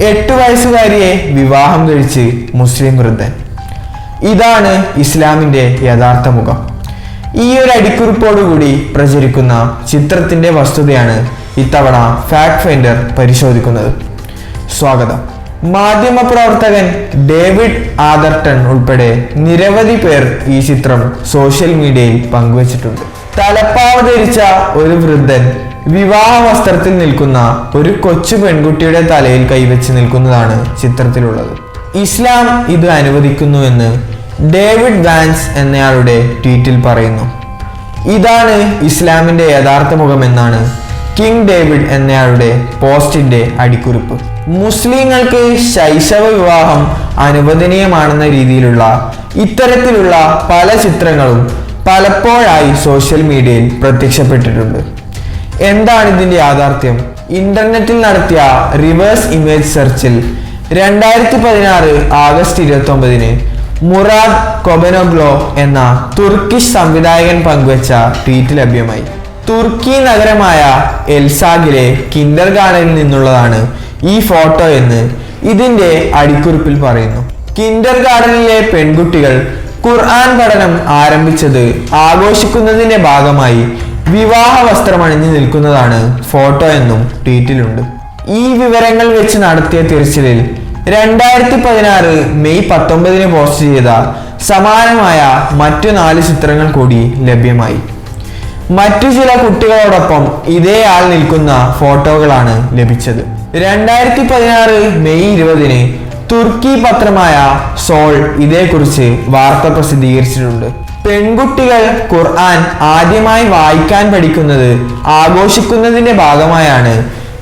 8 വയസ്സുകാരിയെ വിവാഹം കഴിച്ച് മുസ്ലിം വൃദ്ധൻ. ഇതാണ് ഇസ്ലാമിന്റെ യഥാർത്ഥ മുഖം. ഈ ഒരു അടിക്കുറിപ്പോടുകൂടി പ്രചരിക്കുന്ന ചിത്രത്തിന്റെ വസ്തുതയാണ് ഇത്തവണ ഫാക്ട് ഫൈൻഡർ പരിശോധിക്കുന്നത്. സ്വാഗതം. മാധ്യമപ്രവർത്തകൻ ഡേവിഡ് ആദർട്ടൺ ഉൾപ്പെടെ നിരവധി പേർ ഈ ചിത്രം സോഷ്യൽ മീഡിയയിൽ പങ്കുവച്ചിട്ടുണ്ട്. തലപ്പാവ് ധരിച്ച ഒരു വൃദ്ധൻ വിവാഹ വസ്ത്രത്തിൽ നിൽക്കുന്ന ഒരു കൊച്ചു പെൺകുട്ടിയുടെ തലയിൽ കൈവച്ച് നിൽക്കുന്നതാണ് ചിത്രത്തിലുള്ളത്. ഇസ്ലാം ഇത് അനുവദിക്കുന്നുവെന്ന് ഡേവിഡ് വാൻസ് എന്നയാളുടെ ട്വീറ്റിൽ പറയുന്നു. ഇതാണ് ഇസ്ലാമിന്റെ യഥാർത്ഥ മുഖമെന്നാണ് കിങ് ഡേവിഡ് എന്നയാളുടെ പോസ്റ്റിന്റെ അടിക്കുറിപ്പ്. മുസ്ലിങ്ങൾക്ക് ശൈശവ വിവാഹം അനുവദനീയമാണെന്ന രീതിയിലുള്ള ഇത്തരത്തിലുള്ള പല ചിത്രങ്ങളും പലപ്പോഴായി സോഷ്യൽ മീഡിയയിൽ പ്രത്യക്ഷപ്പെട്ടിട്ടുണ്ട്. എന്താണ് ഇതിന്റെ യാഥാർത്ഥ്യം? ഇന്റർനെറ്റിൽ നടത്തിയ റിവേഴ്സ് ഇമേജ് സെർച്ചിൽ 2016 ആഗസ്റ്റ് 29 മുറാദ് കൊബനോഗ്ലോ എന്ന തുർക്കിഷ് സംവിധായകൻ പങ്കുവച്ച ട്വീറ്റ് ലഭ്യമായി. തുർക്കി നഗരമായ എൽസാഗിലെ കിൻഡർ ഗാർഡനിൽ നിന്നുള്ളതാണ് ഈ ഫോട്ടോ എന്ന് ഇതിന്റെ അടിക്കുറിപ്പിൽ പറയുന്നു. കിൻഡർ ഗാർഡനിലെ പെൺകുട്ടികൾ ഖുർആൻ പഠനം ആരംഭിച്ചത് ആഘോഷിക്കുന്നതിന്റെ ഭാഗമായി വിവാഹ വസ്ത്രമണിഞ്ഞു നിൽക്കുന്നതാണ് ഫോട്ടോ എന്നും ട്വീറ്റിലുണ്ട്. ഈ വിവരങ്ങൾ വെച്ച് നടത്തിയ തിരച്ചിലിൽ 2016 മെയ് 19 പോസ്റ്റ് ചെയ്ത സമാനമായ മറ്റു 4 ചിത്രങ്ങൾ കൂടി ലഭ്യമായി. മറ്റു ചില കുട്ടികളോടൊപ്പം ഇതേ ആൾ നിൽക്കുന്ന ഫോട്ടോകളാണ് ലഭിച്ചത്. 2016 മെയ് 20 തുർക്കി പത്രമായ സോൾ ഇതേക്കുറിച്ച് വാർത്ത പ്രസിദ്ധീകരിച്ചിട്ടുണ്ട്. പെൺകുട്ടികൾ ഖുർആൻ ആദ്യമായി വായിക്കാൻ പഠിക്കുന്നത് ആഘോഷിക്കുന്നതിന്റെ ഭാഗമായാണ്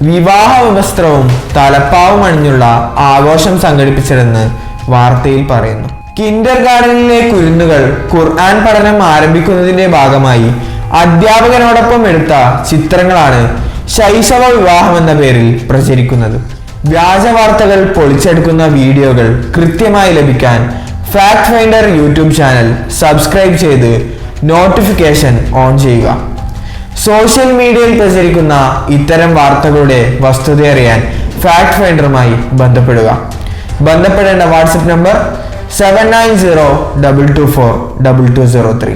വിവാഹ വസ്ത്രവും തലപ്പാവും അണിഞ്ഞുള്ള ആഘോഷം സംഘടിപ്പിച്ചതെന്ന് വാർത്തയിൽ പറയുന്നു. കിൻഡർ ഗാർഡനിലെ കുരുന്നുകൾ ഖുർആൻ പഠനം ആരംഭിക്കുന്നതിന്റെ ഭാഗമായി അധ്യാപകനോടൊപ്പം എടുത്ത ചിത്രങ്ങളാണ് ശൈശവ വിവാഹം എന്ന പേരിൽ പ്രചരിക്കുന്നത്. വ്യാജ വാർത്തകൾ പൊളിച്ചെടുക്കുന്ന വീഡിയോകൾ കൃത്യമായി ലഭിക്കാൻ fact finder YouTube channel subscribe ചെയ്ത് നോട്ടിഫിക്കേഷൻ ഓൺ ചെയ്യുക. സോഷ്യൽ മീഡിയയിൽ പ്രചരിക്കുന്ന ഇത്തരം വാർത്തകളുടെ വസ്തുത അറിയാൻ ഫാക്ട് ഫൈൻഡറുമായി ബന്ധപ്പെടുക. ബന്ധപ്പെടേണ്ട വാട്സപ്പ് നമ്പർ 7902242203.